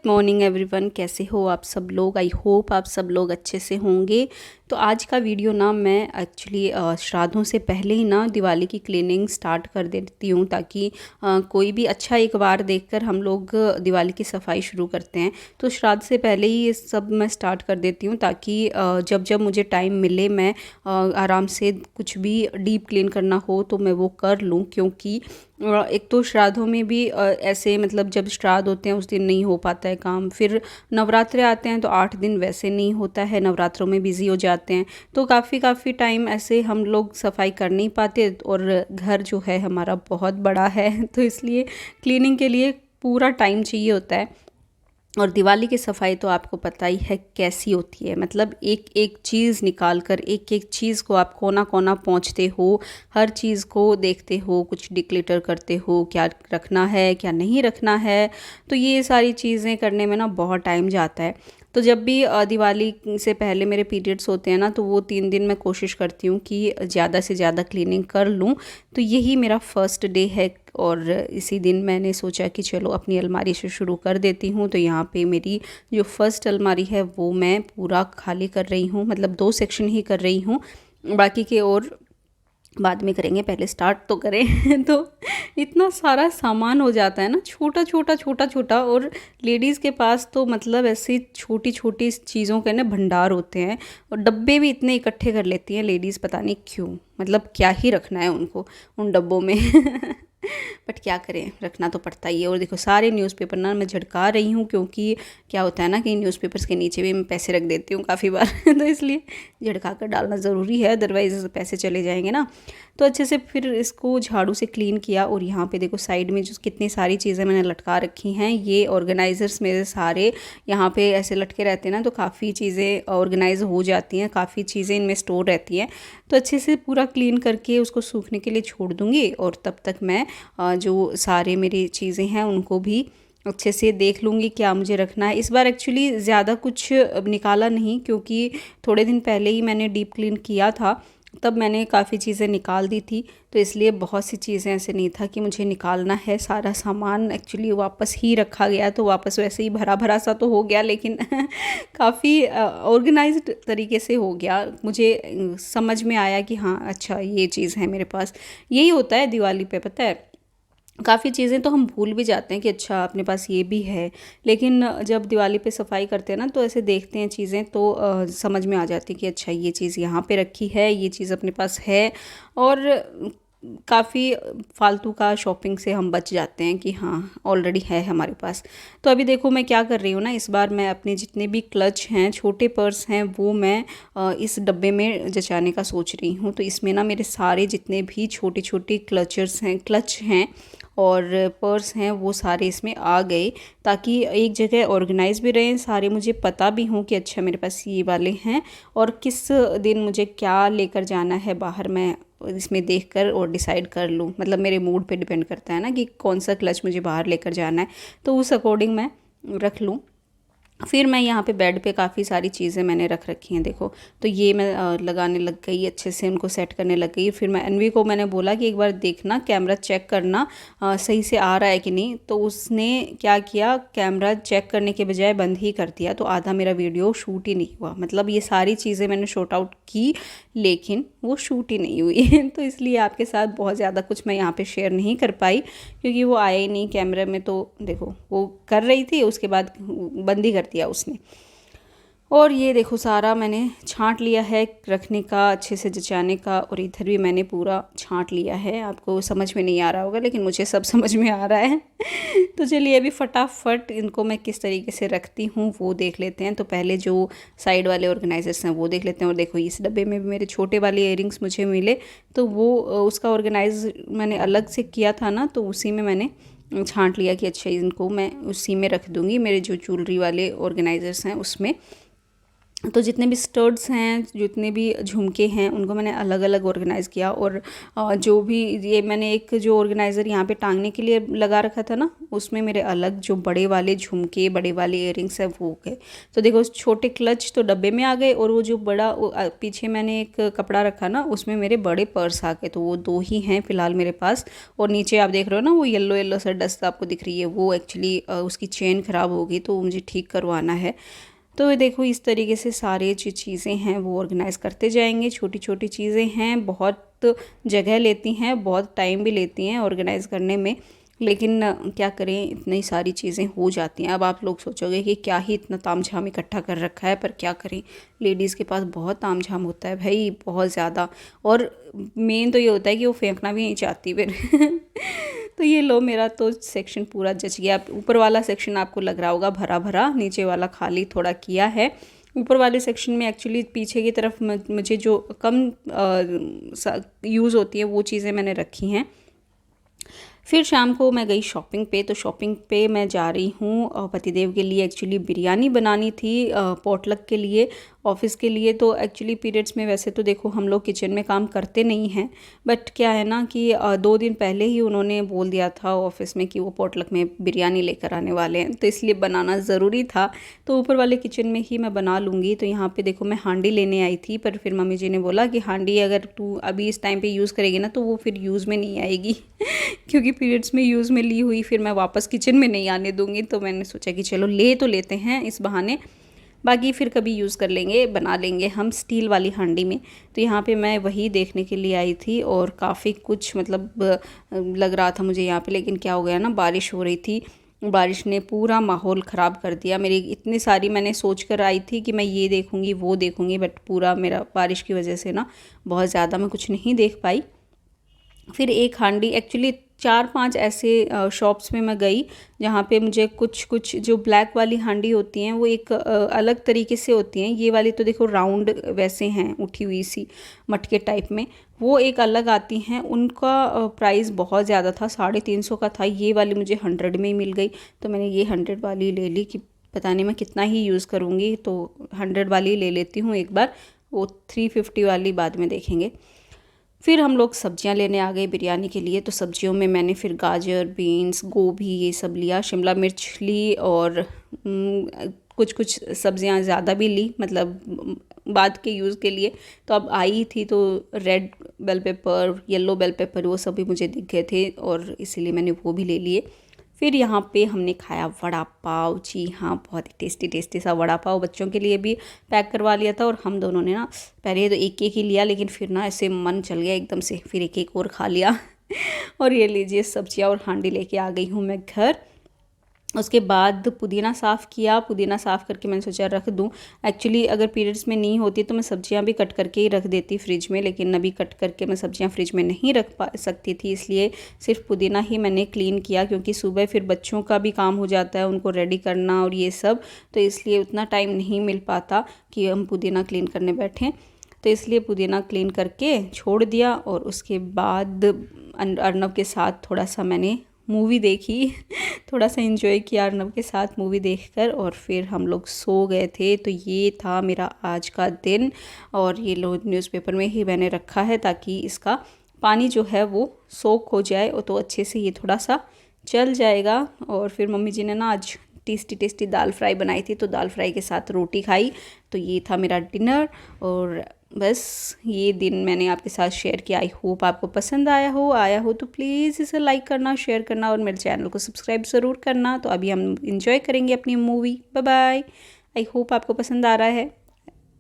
Morning everyone, कैसे हो आप सब लोग। आई होप आप सब लोग अच्छे से होंगे। तो आज का वीडियो ना मैं एक्चुअली श्राद्धों से पहले ही ना दिवाली की क्लीनिंग स्टार्ट कर देती हूँ, ताकि कोई भी अच्छा एक बार देखकर हम लोग दिवाली की सफाई शुरू करते हैं। तो श्राद्ध से पहले ही ये सब मैं स्टार्ट कर देती हूँ, ताकि जब जब मुझे टाइम मिले मैं आराम से कुछ भी डीप क्लीन करना हो तो मैं वो कर लूँ। क्योंकि एक तो श्राद्धों में भी ऐसे मतलब जब श्राद्ध होते हैं उस दिन नहीं हो पाता है काम। फिर नवरात्रे आते हैं तो 8 दिन वैसे नहीं होता है, नवरात्रों में बिज़ी हो जाते हैं। तो काफ़ी टाइम ऐसे हम लोग सफाई कर नहीं पाते, और घर जो है हमारा बहुत बड़ा है तो इसलिए क्लीनिंग के लिए पूरा टाइम चाहिए होता है। और दिवाली की सफाई तो आपको पता ही है कैसी होती है, मतलब एक एक चीज़ निकाल कर एक एक चीज़ को आप कोना कोना पहुँचते हो, हर चीज़ को देखते हो, कुछ डिक्लिटर करते हो, क्या रखना है क्या नहीं रखना है। तो ये सारी चीज़ें करने में ना बहुत टाइम जाता है। तो जब भी दिवाली से पहले मेरे पीरियड्स होते हैं ना, तो वो 3 दिन मैं कोशिश करती हूँ कि ज़्यादा से ज़्यादा क्लीनिंग कर लूँ। तो यही मेरा फर्स्ट डे है, और इसी दिन मैंने सोचा कि चलो अपनी अलमारी से शुरू कर देती हूँ। तो यहाँ पे मेरी जो फर्स्ट अलमारी है वो मैं पूरा खाली कर रही हूँ, मतलब 2 सेक्शन ही कर रही हूँ, बाकी के और बाद में करेंगे, पहले स्टार्ट तो करें तो इतना सारा सामान हो जाता है ना, छोटा छोटा। और लेडीज़ के पास तो मतलब ऐसी छोटी छोटी चीज़ों के ना भंडार होते हैं, और डब्बे भी इतने इकट्ठे कर लेती हैं लेडीज़, पता नहीं क्यों, मतलब क्या ही रखना है उनको उन डब्बों में बट क्या करें, रखना तो पड़ता ही है। और देखो सारे न्यूज़पेपर ना मैं झटका रही हूँ, क्योंकि क्या होता है ना कि न्यूज़पेपर्स के नीचे भी मैं पैसे रख देती हूँ काफ़ी बार तो इसलिए झटका कर डालना ज़रूरी है, अदरवाइज़ पैसे चले जाएंगे ना। तो अच्छे से फिर इसको झाड़ू से क्लीन किया। और यहाँ पे देखो साइड में जो कितनी सारी चीज़ें मैंने लटका रखी हैं, ये ऑर्गेनाइज़र्स मेरे सारे यहाँ पे ऐसे लटके रहते हैं ना, तो काफ़ी चीज़ें ऑर्गेनाइज हो जाती हैं, काफ़ी चीज़ें इनमें स्टोर रहती हैं। तो अच्छे से पूरा क्लीन करके उसको सूखने के लिए छोड़ दूँगी, और तब तक मैं जो सारे मेरी चीज़ें हैं उनको भी अच्छे से देख लूँगी क्या मुझे रखना है। इस बार एक्चुअली ज़्यादा कुछ निकाला नहीं, क्योंकि थोड़े दिन पहले ही मैंने डीप क्लीन किया था, तब मैंने काफ़ी चीज़ें निकाल दी थी। तो इसलिए बहुत सी चीज़ें ऐसे नहीं था कि मुझे निकालना है। सारा सामान एक्चुअली वापस ही रखा गया, तो वापस वैसे ही भरा भरा सा तो हो गया, लेकिन काफ़ी ऑर्गेनाइज्ड तरीके से हो गया। मुझे समझ में आया कि हाँ अच्छा ये चीज़ है मेरे पास। यही होता है दिवाली पे, पता है काफ़ी चीज़ें तो हम भूल भी जाते हैं कि अच्छा अपने पास ये भी है, लेकिन जब दिवाली पे सफाई करते हैं ना, तो ऐसे देखते हैं चीज़ें तो समझ में आ जाती है कि अच्छा ये चीज़ यहाँ पे रखी है, ये चीज़ अपने पास है। और काफ़ी फालतू का शॉपिंग से हम बच जाते हैं कि हाँ ऑलरेडी है हमारे पास। तो अभी देखो मैं क्या कर रही हूँ ना, इस बार मैं अपने जितने भी क्लच हैं, छोटे पर्स हैं, वो मैं इस डब्बे में जचाने का सोच रही हूँ। तो इसमें ना मेरे सारे जितने भी छोटे छोटे क्लच हैं और पर्स हैं, वो सारे इसमें आ गए, ताकि एक जगह ऑर्गेनाइज भी रहें, सारे मुझे पता भी हों कि अच्छा मेरे पास ये वाले हैं, और किस दिन मुझे क्या लेकर जाना है बाहर, मैं इसमें देखकर और डिसाइड कर लूँ। मतलब मेरे मूड पे डिपेंड करता है ना कि कौन सा क्लच मुझे बाहर लेकर जाना है, तो उस अकॉर्डिंग मैं रख लूँ। फिर मैं यहाँ पे बेड पे काफ़ी सारी चीज़ें मैंने रख रखी हैं, देखो। तो ये मैं लगाने लग गई, अच्छे से उनको सेट करने लग गई। फिर मैं अनवी को मैंने बोला कि एक बार देखना, कैमरा चेक करना सही से आ रहा है कि नहीं। तो उसने क्या किया, कैमरा चेक करने के बजाय बंद ही कर दिया, तो आधा मेरा वीडियो शूट ही नहीं हुआ। मतलब ये सारी चीज़ें मैंने शॉर्ट आउट की, लेकिन वो शूट ही नहीं हुई तो इसलिए आपके साथ बहुत ज़्यादा कुछ मैं यहाँ पे शेयर नहीं कर पाई, क्योंकि वो आया ही नहीं कैमरे में। तो देखो वो कर रही थी, उसके बाद बंद ही कर दिया उसने। और ये देखो सारा मैंने छांट लिया है रखने का, अच्छे से जचाने का, और इधर भी मैंने पूरा छांट लिया है। आपको समझ में नहीं आ रहा होगा, लेकिन मुझे सब समझ में आ रहा है तो चलिए अभी फटाफट इनको मैं किस तरीके से रखती हूँ वो देख लेते हैं। तो पहले जो साइड वाले ऑर्गेनाइजर्स हैं वो देख लेते हैं। और देखो इस डब्बे में भी मेरे छोटे वाले इयररिंग्स मुझे मिले, तो वो उसका ऑर्गेनाइज मैंने अलग से किया था ना, तो उसी में मैंने छांट लिया कि अच्छा इनको मैं उसी में रख दूँगी, मेरे जो ज्वेलरी वाले ऑर्गेनाइजर्स हैं उसमें। तो जितने भी स्टड्स हैं, जितने भी झुमके हैं, उनको मैंने अलग अलग ऑर्गेनाइज़ किया। और जो भी ये मैंने एक जो ऑर्गेनाइज़र यहाँ पे टांगने के लिए लगा रखा था ना, उसमें मेरे अलग जो बड़े वाले झुमके, बड़े वाले इयररिंग्स हैं वो गए। तो देखो छोटे क्लच तो डब्बे में आ गए, और वो जो बड़ा पीछे मैंने एक कपड़ा रखा ना, उसमें मेरे बड़े पर्स आ गए। तो वो 2 ही हैं फ़िलहाल मेरे पास। और नीचे आप देख रहे हो ना, वो येलो येलो सा डस्ट आपको दिख रही है, वो एक्चुअली उसकी चेन ख़राब होगी, तो मुझे ठीक करवाना है। तो ये देखो इस तरीके से सारे जो चीज़ें हैं वो ऑर्गेनाइज़ करते जाएंगे। छोटी छोटी चीज़ें हैं, बहुत जगह लेती हैं, बहुत टाइम भी लेती हैं ऑर्गेनाइज़ करने में, लेकिन क्या करें, इतनी सारी चीज़ें हो जाती हैं। अब आप लोग सोचोगे कि क्या ही इतना तामझाम इकट्ठा कर रखा है, पर क्या करें, लेडीज़ के पास बहुत तामझाम होता है भाई, बहुत ज़्यादा। और मेन तो ये होता है कि वो फेंकना भी नहीं चाहती फिर तो ये लो, मेरा तो सेक्शन पूरा जच गया। ऊपर वाला सेक्शन आपको लग रहा होगा भरा भरा, नीचे वाला खाली थोड़ा किया है। ऊपर वाले सेक्शन में एक्चुअली पीछे की तरफ मुझे जो कम यूज़ होती है वो चीज़ें मैंने रखी हैं। फिर शाम को मैं गई शॉपिंग पे। तो शॉपिंग पे मैं जा रही हूँ पतिदेव के लिए एक्चुअली बिरयानी बनानी थी, पॉटलक के लिए, ऑफ़िस के लिए। तो एक्चुअली पीरियड्स में वैसे तो देखो हम लोग किचन में काम करते नहीं हैं, बट क्या है ना कि 2 दिन पहले ही उन्होंने बोल दिया था ऑफ़िस में कि वो पॉटलक में बिरयानी लेकर आने वाले हैं, तो इसलिए बनाना ज़रूरी था। तो ऊपर वाले किचन में ही मैं बना लूँगी। तो यहाँ पे देखो मैं हांडी लेने आई थी, पर फिर मम्मी जी ने बोला कि हांडी अगर तू अभी इस टाइम पे यूज़ करेगी ना, तो वो फिर यूज़ में नहीं आएगी क्योंकि पीरियड्स में यूज़ में ली हुई फिर मैं वापस किचन में नहीं आने दूँगी। तो मैंने सोचा कि चलो ले तो लेते हैं इस बहाने, बाकी फिर कभी यूज़ कर लेंगे, बना लेंगे हम स्टील वाली हांडी में। तो यहाँ पे मैं वही देखने के लिए आई थी, और काफ़ी कुछ मतलब लग रहा था मुझे यहाँ पे, लेकिन क्या हो गया ना, बारिश हो रही थी, बारिश ने पूरा माहौल ख़राब कर दिया। मेरी इतनी सारी मैंने सोच कर आई थी कि मैं ये देखूँगी वो देखूँगी, बट पूरा मेरा बारिश की वजह से ना बहुत ज़्यादा मैं कुछ नहीं देख पाई। फिर एक हांडी एक्चुअली 4-5 ऐसे शॉप्स में मैं गई जहाँ पे मुझे कुछ जो ब्लैक वाली हांडी होती हैं वो एक अलग तरीके से होती हैं। ये वाली तो देखो राउंड वैसे हैं, उठी हुई सी मटके टाइप में, वो एक अलग आती हैं। उनका प्राइस बहुत ज़्यादा था, 350 का था। ये वाली मुझे 100 में ही मिल गई, तो मैंने ये 100 वाली ले ली कि पता नहीं मैं कितना ही यूज़ करूँगी, तो 100 वाली ले लेती हूँ एक बार, वो 350 वाली बाद में देखेंगे। फिर हम लोग सब्जियां लेने आ गए बिरयानी के लिए। तो सब्जियों में मैंने फिर गाजर, बीन्स, गोभी ये सब लिया, शिमला मिर्च ली, और कुछ सब्जियां ज़्यादा भी ली, मतलब बाद के यूज़ के लिए। तो अब आई थी तो red bell pepper, yellow bell pepper वो सब भी मुझे दिख गए थे, और इसीलिए मैंने वो भी ले लिए। फिर यहाँ पे हमने खाया वड़ा पाव। जी हाँ, बहुत ही टेस्टी टेस्टी सा वड़ा पाव, बच्चों के लिए भी पैक करवा लिया था, और हम दोनों ने ना पहले तो एक एक ही लिया, लेकिन फिर ना ऐसे मन चल गया एकदम से, फिर एक एक और खा लिया और ये लीजिए सब्जियाँ और हांडी लेके आ गई हूँ मैं घर। उसके बाद पुदीना साफ़ किया, पुदीना साफ़ करके मैंने सोचा रख दूं। एक्चुअली अगर पीरियड्स में नहीं होती तो मैं सब्जियां भी कट करके ही रख देती फ्रिज में, लेकिन अभी कट करके मैं सब्जियां फ्रिज में नहीं रख सकती थी, इसलिए सिर्फ पुदीना ही मैंने क्लीन किया, क्योंकि सुबह फिर बच्चों का भी काम हो जाता है, उनको रेडी करना और ये सब, तो इसलिए उतना टाइम नहीं मिल पाता कि हम पुदीना क्लीन करने बैठें। तो इसलिए पुदीना क्लीन करके छोड़ दिया, और उसके बाद अर्नव के साथ थोड़ा सा मैंने मूवी देखी थोड़ा सा एंजॉय किया अर्नव के साथ मूवी देखकर, और फिर हम लोग सो गए थे। तो ये था मेरा आज का दिन, और ये लो न्यूज़पेपर में ही मैंने रखा है ताकि इसका पानी जो है वो सोख हो जाए, और तो अच्छे से ये थोड़ा सा चल जाएगा। और फिर मम्मी जी ने ना आज टेस्टी टेस्टी दाल फ्राई बनाई थी, तो दाल फ्राई के साथ रोटी खाई। तो ये था मेरा डिनर, और बस ये दिन मैंने आपके साथ शेयर किया। आई होप आपको पसंद आया हो तो प्लीज़ इसे लाइक करना, शेयर करना, और मेरे चैनल को सब्सक्राइब ज़रूर करना। तो अभी हम इंजॉय करेंगे अपनी movie. Bye bye. I hope आपको पसंद आ रहा है।